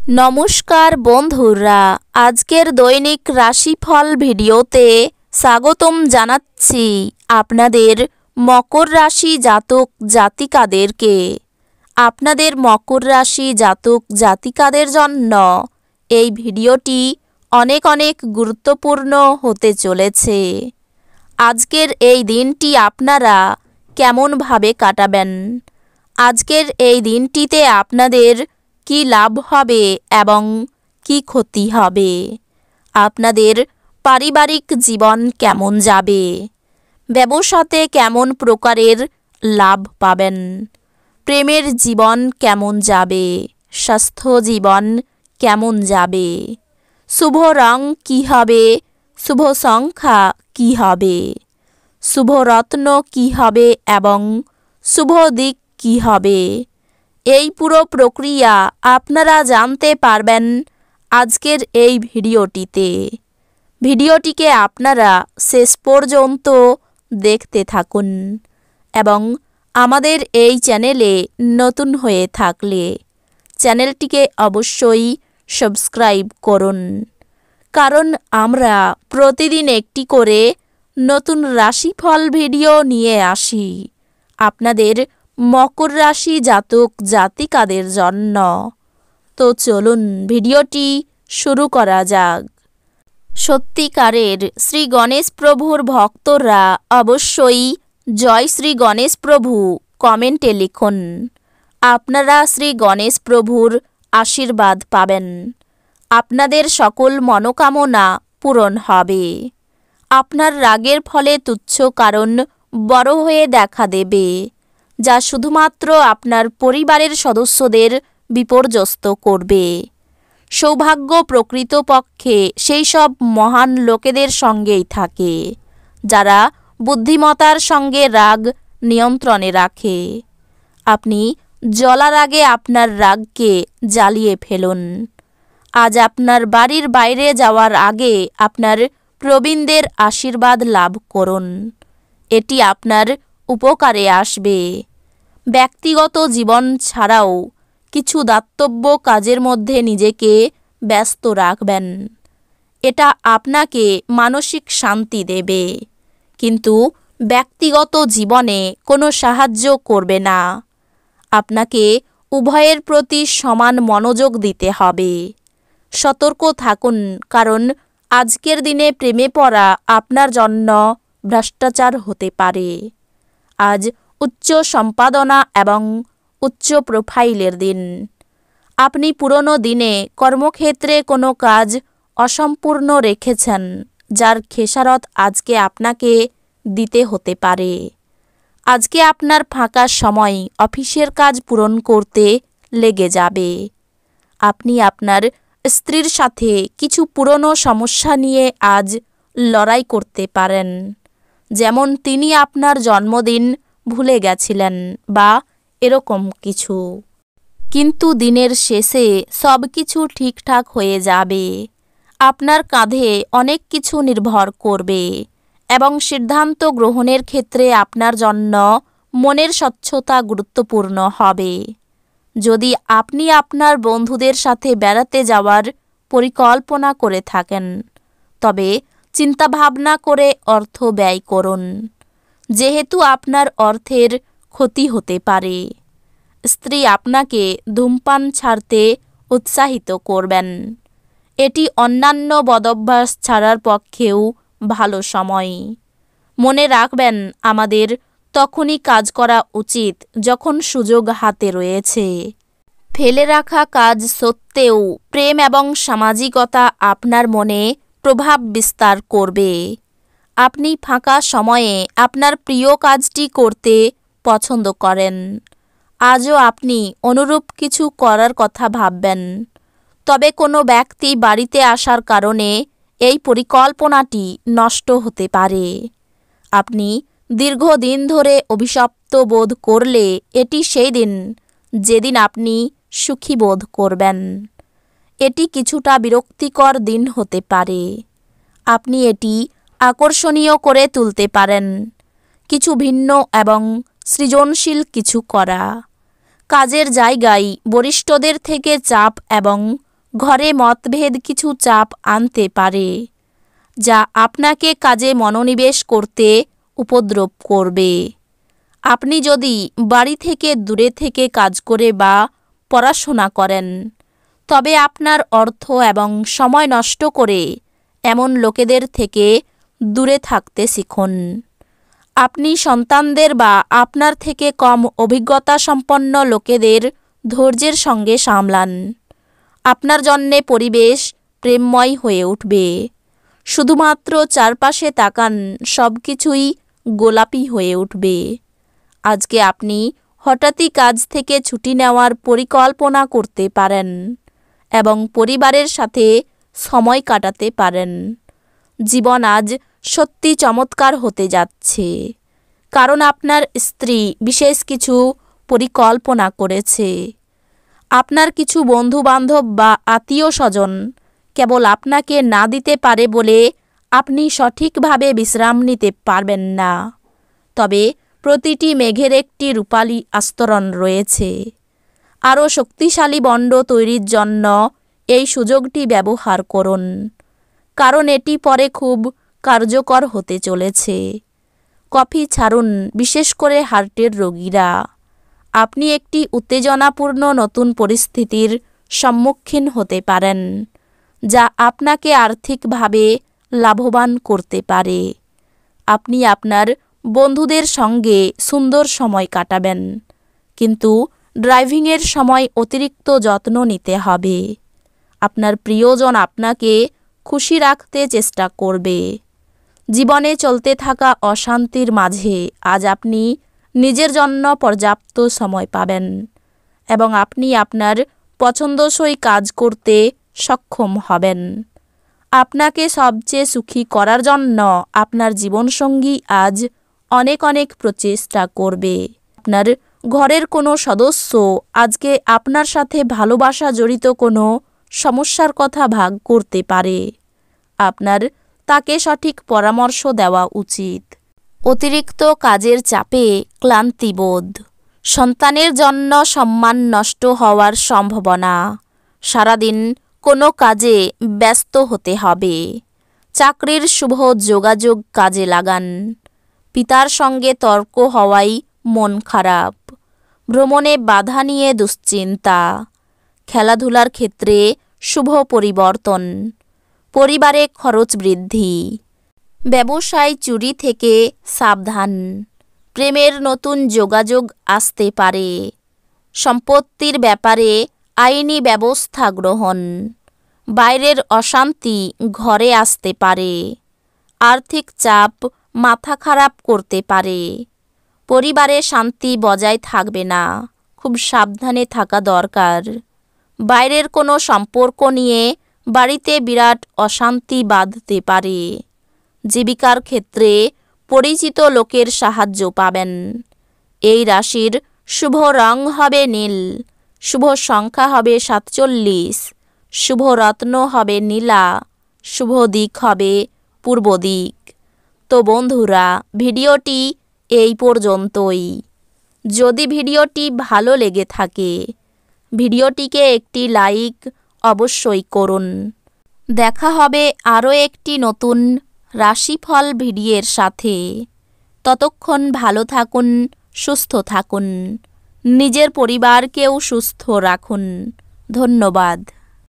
নমস্কার বন্ধুরা, আজকের দৈনিক রাশিফল ভিডিওতে স্বাগতম জানাচ্ছি আপনাদের মকর রাশি জাতক জাতিকাদেরকে। আপনাদের মকর রাশি জাতক জাতিকাদের জন্য এই ভিডিওটি অনেক অনেক গুরুত্বপূর্ণ হতে চলেছে। আজকের এই দিনটি আপনারা কেমনভাবে কাটাবেন, আজকের এই দিনটিতে আপনাদের কি লাভ হবে এবং কি ক্ষতি হবে, আপনাদের পারিবারিক জীবন কেমন যাবে, ব্যবসাতে কেমন প্রকারের লাভ পাবেন, প্রেমের জীবন কেমন যাবে, স্বাস্থ্য জীবন কেমন যাবে, শুভ রং কী হবে, শুভ সংখ্যা কী হবে, শুভ রত্ন কী হবে এবং শুভ দিক কী হবে, এই পুরো প্রক্রিয়া আপনারা জানতে পারবেন আজকের এই ভিডিওটিতে। ভিডিওটিকে আপনারা শেষ পর্যন্ত দেখতে থাকুন এবং আমাদের এই চ্যানেলে নতুন হয়ে থাকলে চ্যানেলটিকে অবশ্যই সাবস্ক্রাইব করুন, কারণ আমরা প্রতিদিন একটি করে নতুন রাশিফল ভিডিও নিয়ে আসি আপনাদের মকর রাশি জাতক জাতিকাদের জন্য। তো চলুন ভিডিওটি শুরু করা যাক। সত্যিকারের শ্রী গণেশ প্রভুর ভক্তরা অবশ্যই জয় শ্রী গণেশ প্রভু কমেন্টে লিখুন। আপনারা শ্রী গণেশ প্রভুর আশীর্বাদ পাবেন, আপনাদের সকল মনোকামনা পূরণ হবে। আপনার রাগের ফলে তুচ্ছ কারণ বড় হয়ে দেখা দেবে, যা শুধুমাত্র আপনার পরিবারের সদস্যদের বিপর্যস্ত করবে। সৌভাগ্য প্রকৃতপক্ষে সেই সব মহান লোকেদের সঙ্গেই থাকে যারা বুদ্ধিমত্তার সঙ্গে রাগ নিয়ন্ত্রণে রাখে। আপনি জ্বলার আগে আপনার রাগকে জ্বালিয়ে ফেলুন। আজ আপনার বাড়ির বাইরে যাওয়ার আগে আপনার প্রবীণদের আশীর্বাদ লাভ করুন, এটি আপনার উপকারে আসবে। ব্যক্তিগত জীবন ছাড়াও কিছু দাতব্য কাজের মধ্যে নিজেকে ব্যস্ত রাখবেন, এটা আপনাকে মানসিক শান্তি দেবে, কিন্তু ব্যক্তিগত জীবনে কোনো সাহায্য করবে না। আপনাকে উভয়ের প্রতি সমান মনোযোগ দিতে হবে। সতর্ক থাকুন, কারণ আজকের দিনে প্রেমে পড়া আপনার জন্য ভ্রষ্টাচার হতে পারে। আজ উচ্চ সম্পাদনা এবং উচ্চ প্রোফাইলের দিন। আপনি পুরনো দিনে কর্মক্ষেত্রে কোনো কাজ অসম্পূর্ণ রেখেছেন, যার খেসারত আজকে আপনাকে দিতে হতে পারে। আজকে আপনার ফাঁকা সময় অফিসের কাজ পূরণ করতে লেগে যাবে। আপনি আপনার স্ত্রীর সাথে কিছু পুরনো সমস্যা নিয়ে আজ লড়াই করতে পারেন, যেমন তিনি আপনার জন্মদিন ভুলে গেছিলেন বা এরকম কিছু। কিন্তু দিনের শেষে সব কিছু ঠিকঠাক হয়ে যাবে। আপনার কাঁধে অনেক কিছু নির্ভর করবে এবং সিদ্ধান্ত গ্রহণের ক্ষেত্রে আপনার জন্য মনের স্বচ্ছতা গুরুত্বপূর্ণ হবে। যদি আপনি আপনার বন্ধুদের সাথে বেড়াতে যাওয়ার পরিকল্পনা করে থাকেন, তবে চিন্তাভাবনা করে অর্থ ব্যয় করুন, যেহেতু আপনার অর্থের ক্ষতি হতে পারে। স্ত্রী আপনাকে ধূমপান ছাড়তে উৎসাহিত করবেন, এটি অন্যান্য বদভ্যাস ছাড়ার পক্ষেও ভালো সময়। মনে রাখবেন, আমাদের তখনই কাজ করা উচিত যখন সুযোগ হাতে রয়েছে। ফেলে রাখা কাজ সত্ত্বেও প্রেম এবং সামাজিকতা আপনার মনে প্রভাব বিস্তার করবে। আপনি ফাঁকা সময়ে আপনার প্রিয় কাজটি করতে পছন্দ করেন। আজও আপনি অনুরূপ কিছু করার কথা ভাববেন, তবে কোনো ব্যক্তি বাড়িতে আসার কারণে এই পরিকল্পনাটি নষ্ট হতে পারে। আপনি দীর্ঘদিন ধরে অভিশপ্ত বোধ করলে এটি সেই দিন যেদিন আপনি সুখী বোধ করবেন। এটি কিছুটা বিরক্তিকর দিন হতে পারে। আপনি এটি আকর্ষণীয় করে তুলতে পারেন, কিছু ভিন্ন এবং সৃজনশীল কিছু করা। কাজের জায়গায় বরিষ্ঠদের থেকে চাপ এবং ঘরে মতভেদ কিছু চাপ আনতে পারে, যা আপনাকে কাজে মনোনিবেশ করতে উপদ্রব করবে। আপনি যদি বাড়ি থেকে দূরে থেকে কাজ করে বা পড়াশোনা করেন, তবে আপনার অর্থ এবং সময় নষ্ট করে এমন লোকেদের থেকে দূরে থাকতে শিখুন। আপনি সন্তানদের বা আপনার থেকে কম অভিজ্ঞতা সম্পন্ন লোকেদের ধৈর্যের সঙ্গে সামলান। আপনার জন্যে পরিবেশ প্রেমময় হয়ে উঠবে। শুধুমাত্র চারপাশে তাকান, সব কিছুই গোলাপি হয়ে উঠবে। আজকে আপনি হঠাৎই কাজ থেকে ছুটি নেওয়ার পরিকল্পনা করতে পারেন এবং পরিবারের সাথে সময় কাটাতে পারেন। জীবন আজ সত্যি চমৎকার হতে যাচ্ছে, কারণ আপনার স্ত্রী বিশেষ কিছু পরিকল্পনা করেছে। আপনার কিছু বন্ধুবান্ধব বা আত্মীয় স্বজন কেবল আপনাকে না দিতে পারে বলে আপনি সঠিকভাবে বিশ্রাম নিতে পারবেন না। তবে প্রতিটি মেঘের একটি রূপালী আস্তরণ রয়েছে। আরও শক্তিশালী বন্ড তৈরির জন্য এই সুযোগটি ব্যবহার করুন, কারণ এটি পরে খুব কার্যকর হতে চলেছে। কফি ছাড়ুন, বিশেষ করে হার্টের রোগীরা। আপনি একটি উত্তেজনাপূর্ণ নতুন পরিস্থিতির সম্মুখীন হতে পারেন, যা আপনাকে আর্থিকভাবে লাভবান করতে পারে। আপনি আপনার বন্ধুদের সঙ্গে সুন্দর সময় কাটাবেন, কিন্তু ড্রাইভিংয়ের সময় অতিরিক্ত যত্ন নিতে হবে। আপনার প্রিয়জন আপনাকে খুশি রাখতে চেষ্টা করবে। জীবনে চলতে থাকা অশান্তির মাঝে আজ আপনি নিজের জন্য পর্যাপ্ত সময় পাবেন এবং আপনি আপনার পছন্দসই কাজ করতে সক্ষম হবেন। আপনাকে সবচেয়ে সুখী করার জন্য আপনার জীবনসঙ্গী আজ অনেক অনেক প্রচেষ্টা করবে। আপনার ঘরের কোনো সদস্য আজকে আপনার সাথে ভালোবাসা জড়িত কোনো সমস্যার কথা ভাগ করতে পারে। আপনার তাকে সঠিক পরামর্শ দেওয়া উচিত। অতিরিক্ত কাজের চাপে ক্লান্তিবোধ, সন্তানের জন্য সম্মান নষ্ট হওয়ার সম্ভাবনা। সারাদিন কোনো কাজে ব্যস্ত হতে হবে। চাকরির শুভ যোগাযোগ কাজে লাগান। পিতার সঙ্গে তর্ক হওয়ায় মন খারাপ। ভ্রমণে বাধা নিয়ে দুশ্চিন্তা। খেলাধুলার ক্ষেত্রে শুভ পরিবর্তন। পরিবারে খরচ বৃদ্ধি। ব্যবসায় চুরি থেকে সাবধান। প্রেমের নতুন যোগাযোগ আসতে পারে। সম্পত্তির ব্যাপারে আইনি ব্যবস্থা গ্রহণ। বাইরের অশান্তি ঘরে আসতে পারে। আর্থিক চাপ মাথা খারাপ করতে পারে। পরিবারে শান্তি বজায় থাকবে না, খুব সাবধানে থাকা দরকার। বাইরের কোনো সম্পর্ক নিয়ে বাড়িতে বিরাট অশান্তি বাঁধতে পারে। জীবিকার ক্ষেত্রে পরিচিত লোকের সাহায্য পাবেন। এই রাশির শুভ রং হবে নীল, শুভ সংখ্যা হবে 47, শুভ রত্ন হবে নীলা, শুভ দিক হবে পূর্ব দিক। তো বন্ধুরা, ভিডিওটি এই পর্যন্তই। যদি ভিডিওটি ভালো লেগে থাকে, ভিডিওটিকে একটি লাইক অবশ্যই করুন। দেখা হবে আরও একটি নতুন রাশিফল ভিডিওর সাথে। ততক্ষণ ভালো থাকুন, সুস্থ থাকুন, নিজের পরিবারকেও সুস্থ রাখুন। ধন্যবাদ।